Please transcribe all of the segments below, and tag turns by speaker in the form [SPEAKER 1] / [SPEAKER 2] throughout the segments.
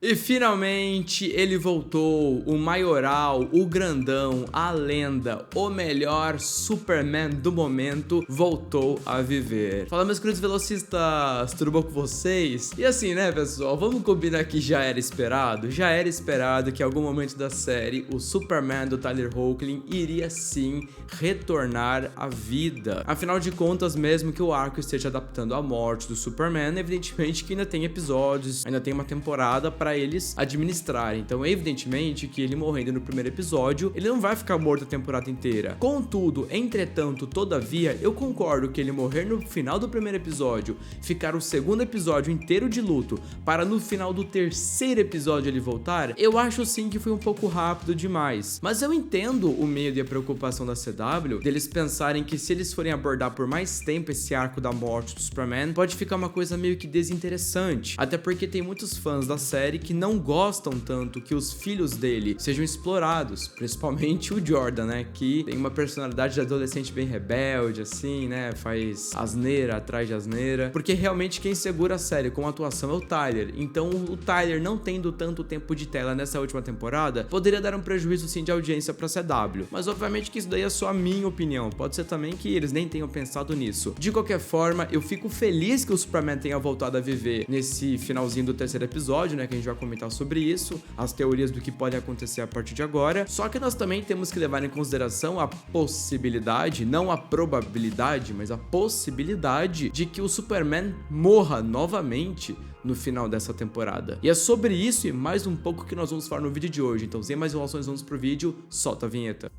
[SPEAKER 1] E finalmente ele voltou, o maioral, o grandão, a lenda, o melhor Superman do momento voltou a viver. Fala, meus queridos velocistas, tudo bom com vocês? E assim, né, pessoal, vamos combinar que já era esperado? Já era esperado que em algum momento da série o Superman do Tyler Hoechlin iria sim retornar à vida. Afinal de contas, mesmo que o arco esteja adaptando a morte do Superman, evidentemente que ainda tem episódios, ainda tem uma temporada para eles administrarem. Então, evidentemente que ele morrendo no primeiro episódio, ele não vai ficar morto a temporada inteira. Contudo, entretanto, todavia, eu concordo que ele morrer no final do primeiro episódio, ficar o segundo episódio inteiro de luto, para no final do terceiro episódio ele voltar, eu acho sim que foi um pouco rápido demais. Mas eu entendo o medo e a preocupação da CW, deles pensarem que se eles forem abordar por mais tempo esse arco da morte do Superman, pode ficar uma coisa meio que desinteressante. Até porque tem muitos fãs da série que não gostam tanto que os filhos dele sejam explorados, principalmente o Jordan, né, que tem uma personalidade de adolescente bem rebelde, assim, né, faz asneira atrás de asneira, porque realmente quem segura a série com a atuação é o Tyler. Então o Tyler não tendo tanto tempo de tela nessa última temporada, poderia dar um prejuízo sim de audiência pra CW, mas obviamente que isso daí é só a minha opinião, pode ser também que eles nem tenham pensado nisso. De qualquer forma, eu fico feliz que o Superman tenha voltado a viver nesse finalzinho do terceiro episódio, né, que a gente vai comentar sobre isso, as teorias do que pode acontecer a partir de agora. Só que nós também temos que levar em consideração a possibilidade, não a probabilidade, mas a possibilidade de que o Superman morra novamente no final dessa temporada. E é sobre isso e mais um pouco que nós vamos falar no vídeo de hoje. Então, sem mais enrolações, vamos pro vídeo, solta a vinheta.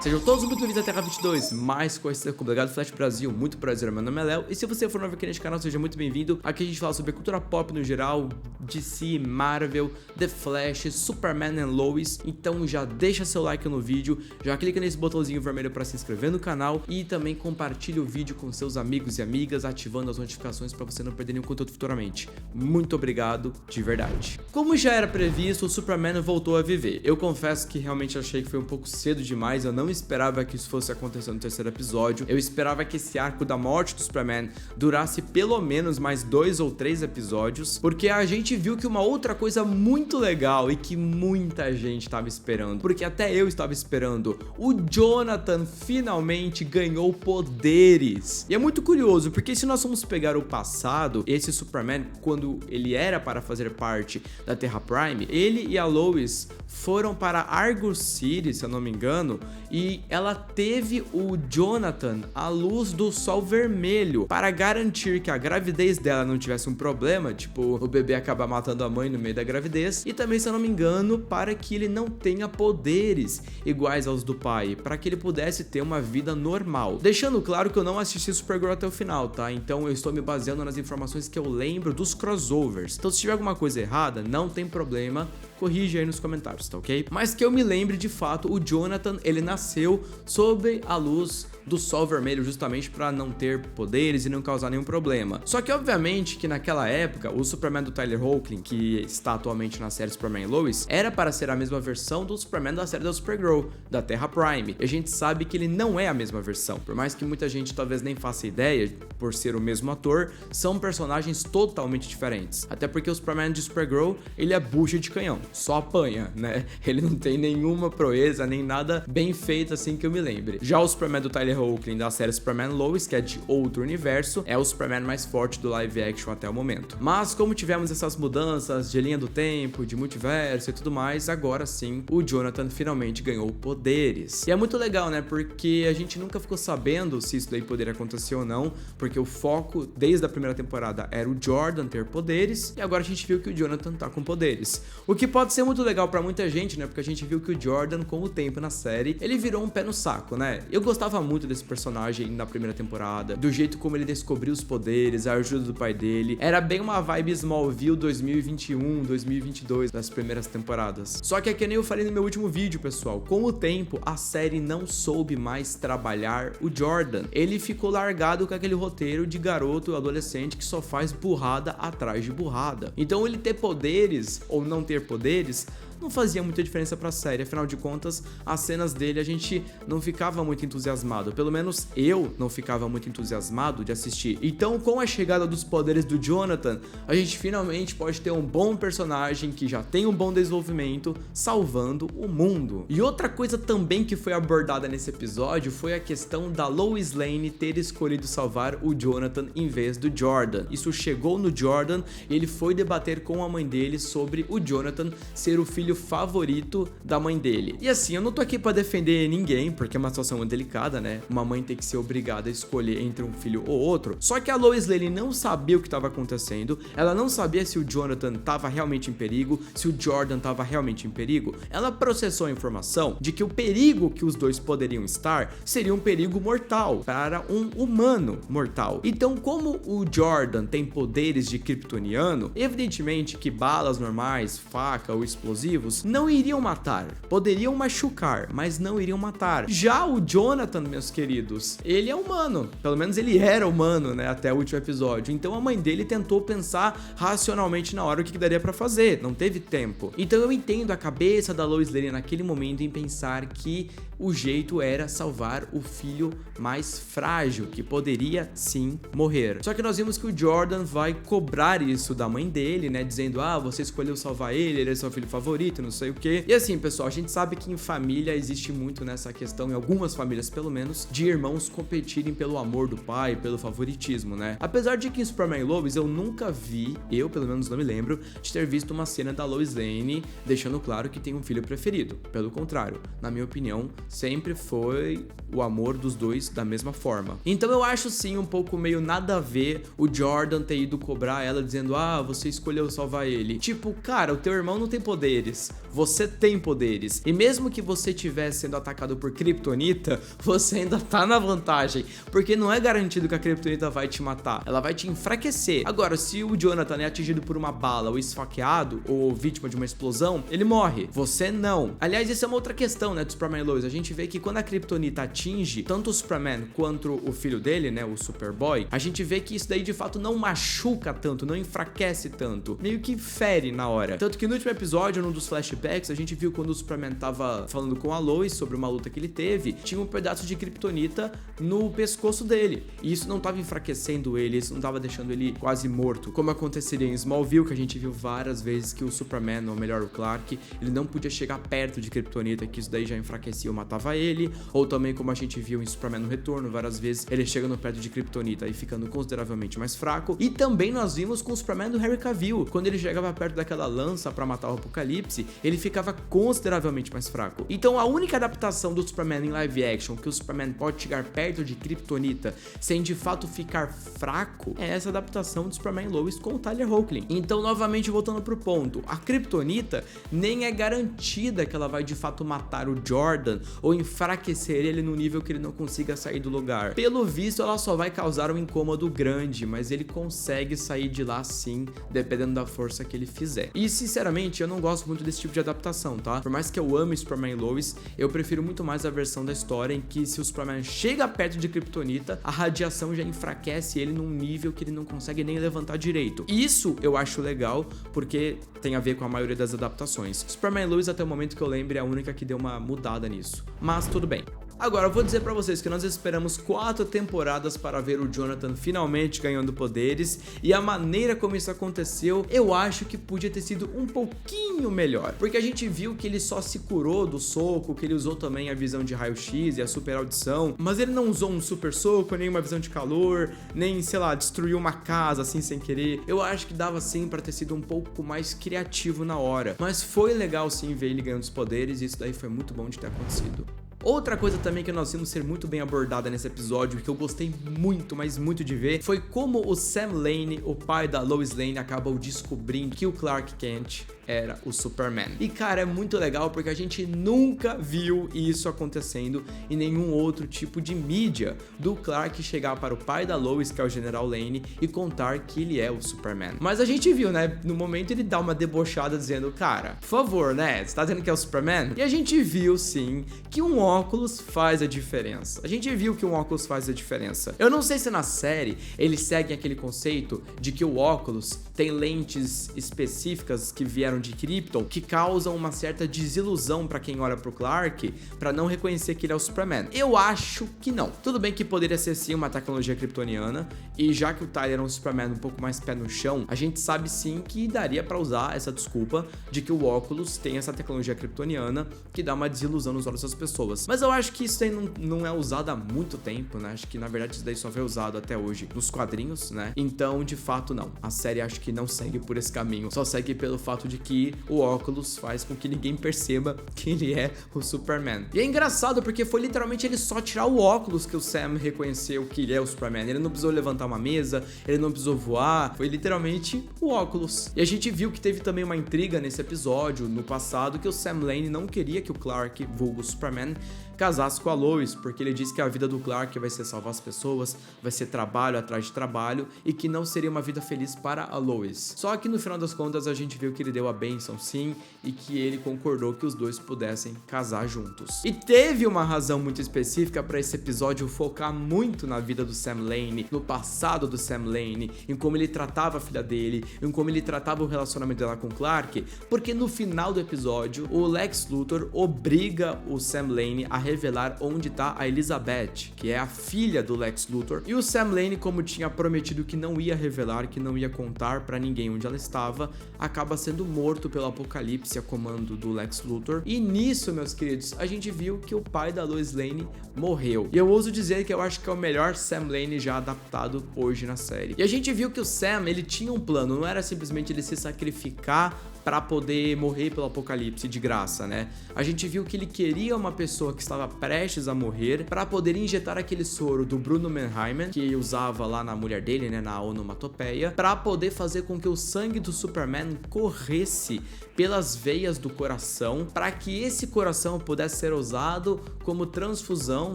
[SPEAKER 1] Sejam todos muito bem-vindos à Terra 22, mais conhecida como Legado Flash Brasil. Muito prazer, meu nome é Léo, e se você for novo aqui neste canal, seja muito bem-vindo. Aqui a gente fala sobre cultura pop no geral, DC, Marvel, The Flash, Superman e Lois. Então já deixa seu like no vídeo, já clica nesse botãozinho vermelho para se inscrever no canal e também compartilha o vídeo com seus amigos e amigas, ativando as notificações para você não perder nenhum conteúdo futuramente. Muito obrigado, de verdade. Como já era previsto, o Superman voltou a viver. Eu confesso que realmente achei que foi um pouco cedo demais, eu não esperava que isso fosse acontecer no terceiro episódio. Eu esperava que esse arco da morte do Superman durasse pelo menos mais 2 ou 3 episódios, porque a gente viu que uma outra coisa muito legal e que muita gente estava esperando, porque até eu estava esperando, o Jonathan finalmente ganhou poderes. E é muito curioso, porque se nós formos pegar o passado, esse Superman, quando ele era para fazer parte da Terra Prime, ele e a Lois foram para Argus City, se eu não me engano, e ela teve o Jonathan à luz do sol vermelho para garantir que a gravidez dela não tivesse um problema, tipo o bebê acabar matando a mãe no meio da gravidez, e também, se eu não me engano, para que ele não tenha poderes iguais aos do pai, para que ele pudesse ter uma vida normal. Deixando claro que eu não assisti Supergirl até o final, tá? Então eu estou me baseando nas informações que eu lembro dos crossovers. Então se tiver alguma coisa errada, não tem problema, corrige aí nos comentários, tá ok? Mas que eu me lembre, de fato, o Jonathan, ele nasceu sob a luz do sol vermelho justamente para não ter poderes e não causar nenhum problema. Só que obviamente que naquela época o Superman do Tyler Hoechlin, que está atualmente na série Superman e Lois, era para ser a mesma versão do Superman da série da Supergirl, da Terra Prime. E a gente sabe que ele não é a mesma versão, por mais que muita gente talvez nem faça ideia, por ser o mesmo ator, são personagens totalmente diferentes. Até porque o Superman de Supergirl, ele é bucha de canhão, só apanha, né? Ele não tem nenhuma proeza, nem nada bem feito assim que eu me lembre. Já o Superman do Tyler Hoechlin da série Superman Lois, que é de outro universo, é o Superman mais forte do live action até o momento. Mas como tivemos essas mudanças de linha do tempo, de multiverso e tudo mais, agora sim o Jonathan finalmente ganhou poderes. E é muito legal, né? Porque a gente nunca ficou sabendo se isso daí poderia acontecer ou não, porque o foco desde a primeira temporada era o Jordan ter poderes, e agora a gente viu que o Jonathan tá com poderes. O que pode ser muito legal pra muita gente, né? Porque a gente viu que o Jordan, com o tempo na série, ele virou um pé no saco, né? Eu gostava muito desse personagem na primeira temporada, do jeito como ele descobriu os poderes, a ajuda do pai dele. Era bem uma vibe Smallville 2021, 2022 das primeiras temporadas. Só que é que nem eu falei no meu último vídeo, pessoal, com o tempo a série não soube mais trabalhar o Jordan. Ele ficou largado com aquele roteiro de garoto adolescente que só faz burrada atrás de burrada. Então ele ter poderes ou não ter poderes não fazia muita diferença pra série, afinal de contas, as cenas dele a gente não ficava muito entusiasmado, pelo menos eu não ficava muito entusiasmado de assistir. Então, com a chegada dos poderes do Jonathan, a gente finalmente pode ter um bom personagem que já tem um bom desenvolvimento, salvando o mundo. E outra coisa também que foi abordada nesse episódio foi a questão da Lois Lane ter escolhido salvar o Jonathan em vez do Jordan. Isso chegou no Jordan e ele foi debater com a mãe dele sobre o Jonathan ser o filho favorito da mãe dele. E assim, eu não tô aqui pra defender ninguém, porque é uma situação muito delicada, né? Uma mãe tem que ser obrigada a escolher entre um filho ou outro. Só que a Lois Lane não sabia o que estava acontecendo, ela não sabia se o Jonathan estava realmente em perigo, se o Jordan estava realmente em perigo. Ela processou a informação de que o perigo que os dois poderiam estar seria um perigo mortal para um humano mortal. Então, como o Jordan tem poderes de kryptoniano, evidentemente que balas normais, faca ou explosivos não iriam matar, poderiam machucar, mas não iriam matar. Já o Jonathan, meus queridos, ele é humano, pelo menos ele era humano, né, até o último episódio. Então a mãe dele tentou pensar racionalmente na hora o que daria pra fazer, não teve tempo. Então eu entendo a cabeça da Lois Lane naquele momento em pensar que o jeito era salvar o filho mais frágil, que poderia sim morrer. Só que nós vimos que o Jordan vai cobrar isso da mãe dele, né, dizendo: ah, você escolheu salvar ele é seu filho favorito, não sei o que. E assim, pessoal, a gente sabe que em família existe muito nessa questão, em algumas famílias pelo menos, de irmãos competirem pelo amor do pai, pelo favoritismo, né? Apesar de que em Superman e Lois eu nunca vi, eu pelo menos não me lembro, de ter visto uma cena da Lois Lane deixando claro que tem um filho preferido. Pelo contrário, na minha opinião, sempre foi o amor dos dois da mesma forma. Então eu acho sim um pouco meio nada a ver o Jordan ter ido cobrar ela dizendo: ah, você escolheu salvar ele. Tipo, cara, o teu irmão não tem poderes, você tem poderes. E mesmo que você estivesse sendo atacado por Kryptonita, você ainda tá na vantagem, porque não é garantido que a Kryptonita vai te matar, ela vai te enfraquecer. Agora, se o Jonathan é atingido por uma bala ou esfaqueado ou vítima de uma explosão, ele morre, você não. Aliás, isso é uma outra questão, né, do Superman e Lois. A gente vê que quando a Kryptonita atinge tanto o Superman quanto o filho dele, né, o Superboy, a gente vê que isso daí de fato não machuca tanto, não enfraquece tanto, meio que fere na hora. Tanto que no último episódio, num dos flashbacks, a gente viu quando o Superman tava falando com a Lois sobre uma luta que ele teve, tinha um pedaço de Kryptonita no pescoço dele, e isso não tava enfraquecendo ele, isso não tava deixando ele quase morto, como aconteceria em Smallville, que a gente viu várias vezes que o Superman, ou melhor o Clark, ele não podia chegar perto de Kryptonita, que isso daí já enfraquecia ou matava ele, ou também como a gente viu em Superman no Retorno, várias vezes ele chega no perto de Kryptonita e ficando consideravelmente mais fraco. E também nós vimos com o Superman do Henry Cavill, quando ele chegava perto daquela lança pra matar o Apocalipse, ele ficava consideravelmente mais fraco. Então a única adaptação do Superman em live action que o Superman pode chegar perto de Kryptonita sem de fato ficar fraco é essa adaptação do Superman Lois com o Tyler Hoechlin. Então, novamente voltando pro ponto, a Kryptonita nem é garantida que ela vai de fato matar o Jordan ou enfraquecer ele no nível que ele não consiga sair do lugar. Pelo visto, ela só vai causar um incômodo grande, mas ele consegue sair de lá sim, dependendo da força que ele fizer. E sinceramente, eu não gosto muito desse tipo de adaptação, tá? Por mais que eu ame Superman e Lois, eu prefiro muito mais a versão da história em que se o Superman chega perto de Kryptonita, a radiação já enfraquece ele num nível que ele não consegue nem levantar direito. Isso eu acho legal, porque tem a ver com a maioria das adaptações. Superman e Lois, até o momento que eu lembro, é a única que deu uma mudada nisso. Mas tudo bem. Agora, eu vou dizer pra vocês que nós esperamos 4 temporadas para ver o Jonathan finalmente ganhando poderes, e a maneira como isso aconteceu, eu acho que podia ter sido um pouquinho melhor, porque a gente viu que ele só se curou do soco, que ele usou também a visão de raio-x e a super audição, mas ele não usou um super soco, nem uma visão de calor, nem, sei lá, destruiu uma casa assim sem querer. Eu acho que dava sim pra ter sido um pouco mais criativo na hora, mas foi legal sim ver ele ganhando os poderes, e isso daí foi muito bom de ter acontecido. Outra coisa também que nós vimos ser muito bem abordada nesse episódio, que eu gostei muito, mas muito de ver, foi como o Sam Lane, o pai da Lois Lane, acabou descobrindo que o Clark Kent era o Superman. E cara, é muito legal porque a gente nunca viu isso acontecendo em nenhum outro tipo de mídia, do Clark chegar para o pai da Lois, que é o General Lane, e contar que ele é o Superman. Mas a gente viu, né, no momento ele dá uma debochada dizendo: cara, por favor, né, você tá dizendo que é o Superman? E a gente viu sim que um óculos faz a diferença. A gente viu que um óculos faz a diferença. Eu não sei se na série eles seguem aquele conceito de que o óculos tem lentes específicas que vieram de Krypton que causam uma certa desilusão pra quem olha pro Clark, pra não reconhecer que ele é o Superman. Eu acho que não. Tudo bem que poderia ser sim uma tecnologia kryptoniana, e já que o Tyler é um Superman um pouco mais pé no chão, a gente sabe sim que daria pra usar essa desculpa de que o óculos tem essa tecnologia kryptoniana que dá uma desilusão nos olhos das pessoas. Mas eu acho que isso aí não é usado há muito tempo, né? Acho que na verdade isso daí só foi usado até hoje nos quadrinhos, né? Então, de fato, não. A série acho que não segue por esse caminho. Só segue pelo fato de que o óculos faz com que ninguém perceba que ele é o Superman. E é engraçado porque foi literalmente ele só tirar o óculos que o Sam reconheceu que ele é o Superman. Ele não precisou levantar uma mesa, ele não precisou voar, foi literalmente o óculos. E a gente viu que teve também uma intriga nesse episódio, no passado, que o Sam Lane não queria que o Clark, vulgo Superman, casasse com a Lois, porque ele disse que a vida do Clark vai ser salvar as pessoas, vai ser trabalho atrás de trabalho, e que não seria uma vida feliz para a Lois. Só que no final das contas a gente viu que ele deu a bênção sim, e que ele concordou que os dois pudessem casar juntos. E teve uma razão muito específica para esse episódio focar muito na vida do Sam Lane, no passado do Sam Lane, em como ele tratava a filha dele, em como ele tratava o relacionamento dela com Clark, porque no final do episódio o Lex Luthor obriga o Sam Lane a revelar onde tá a Elizabeth, que é a filha do Lex Luthor, e o Sam Lane, como tinha prometido que não ia revelar, que não ia contar pra ninguém onde ela estava, acaba sendo morto pelo Apocalipse a comando do Lex Luthor. E nisso, meus queridos, a gente viu que o pai da Lois Lane morreu. E eu ouso dizer que eu acho que é o melhor Sam Lane já adaptado hoje na série. E a gente viu que o Sam, ele tinha um plano, não era simplesmente ele se sacrificar pra poder morrer pelo Apocalipse de graça, né? A gente viu que ele queria uma pessoa que estava prestes a morrer pra poder injetar aquele soro do Bruno Mannheimer, que usava lá na mulher dele, né, na onomatopeia, pra poder fazer com que o sangue do Superman corresse pelas veias do coração, para que esse coração pudesse ser usado como transfusão,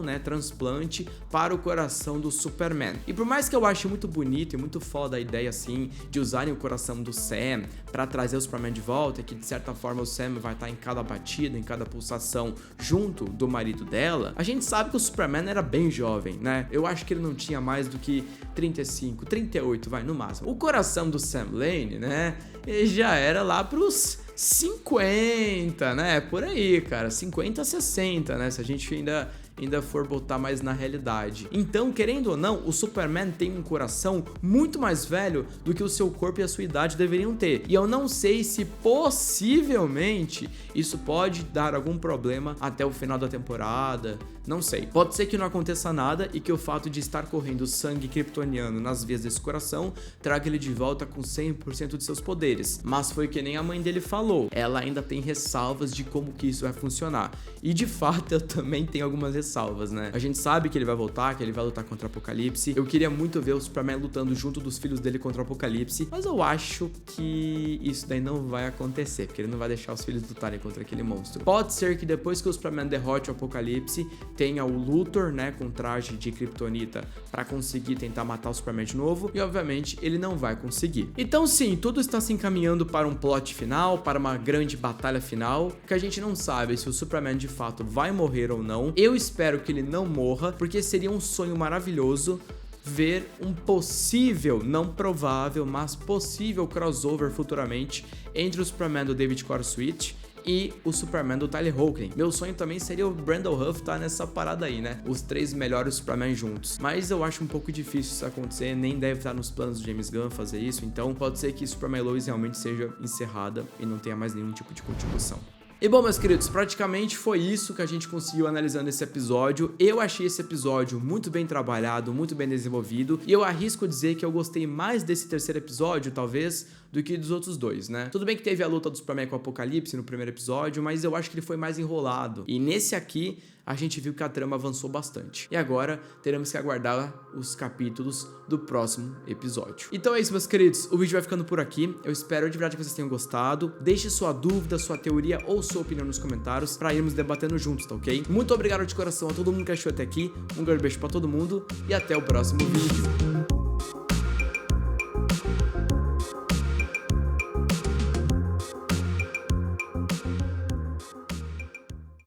[SPEAKER 1] né, transplante para o coração do Superman. E por mais que eu ache muito bonito e muito foda a ideia assim de usarem o coração do Sam para trazer o Superman de volta, que de certa forma o Sam vai estar em cada batida, em cada pulsação junto do marido dela, a gente sabe que o Superman era bem jovem, né? Eu acho que ele não tinha mais do que 35, 38, vai, no máximo. O coração do Sam Lane, né, ele já era lá pros 50, né? Por aí, cara. 50 a 60, né? Se a gente ainda for botar mais na realidade. Então, querendo ou não, o Superman tem um coração muito mais velho do que o seu corpo e a sua idade deveriam ter. E eu não sei se possivelmente isso pode dar algum problema até o final da temporada. Não sei. Pode ser que não aconteça nada e que o fato de estar correndo sangue kryptoniano nas veias desse coração traga ele de volta com 100% de seus poderes. Mas foi que nem a mãe dele falou. Ela ainda tem ressalvas de como que isso vai funcionar. E de fato eu também tenho algumas ressalvas, né? A gente sabe que ele vai voltar, que ele vai lutar contra o Apocalipse. Eu queria muito ver o Superman lutando junto dos filhos dele contra o Apocalipse, mas eu acho que isso daí não vai acontecer, porque ele não vai deixar os filhos lutarem contra aquele monstro. Pode ser que depois que o Superman derrote o Apocalipse, tenha o Luthor, né, com traje de Kryptonita pra conseguir tentar matar o Superman de novo, e obviamente ele não vai conseguir. Então sim, tudo está se encaminhando para um plot final, para uma grande batalha final, que a gente não sabe se o Superman de fato vai morrer ou não. Eu espero que ele não morra, porque seria um sonho maravilhoso ver um possível, não provável, mas possível crossover futuramente entre o Superman do David Corenswet e o Superman do Tyler Hoechlin. Meu sonho também seria o Brandon Routh estar nessa parada aí, né? Os três melhores Superman juntos. Mas eu acho um pouco difícil isso acontecer, nem deve estar nos planos do James Gunn fazer isso, então pode ser que Superman Lois realmente seja encerrada e não tenha mais nenhum tipo de continuação. E bom, meus queridos, praticamente foi isso que a gente conseguiu analisando esse episódio. Eu achei esse episódio muito bem trabalhado, muito bem desenvolvido, e eu arrisco dizer que eu gostei mais desse terceiro episódio, talvez, do que dos outros dois, né? Tudo bem que teve a luta do Superman com o Apocalipse no primeiro episódio, mas eu acho que ele foi mais enrolado. E nesse aqui, a gente viu que a trama avançou bastante. E agora, teremos que aguardar os capítulos do próximo episódio. Então é isso, meus queridos. O vídeo vai ficando por aqui. Eu espero de verdade que vocês tenham gostado. Deixe sua dúvida, sua teoria ou sua opinião nos comentários pra irmos debatendo juntos, tá ok? Muito obrigado de coração a todo mundo que achou até aqui. Um grande beijo pra todo mundo e até o próximo vídeo.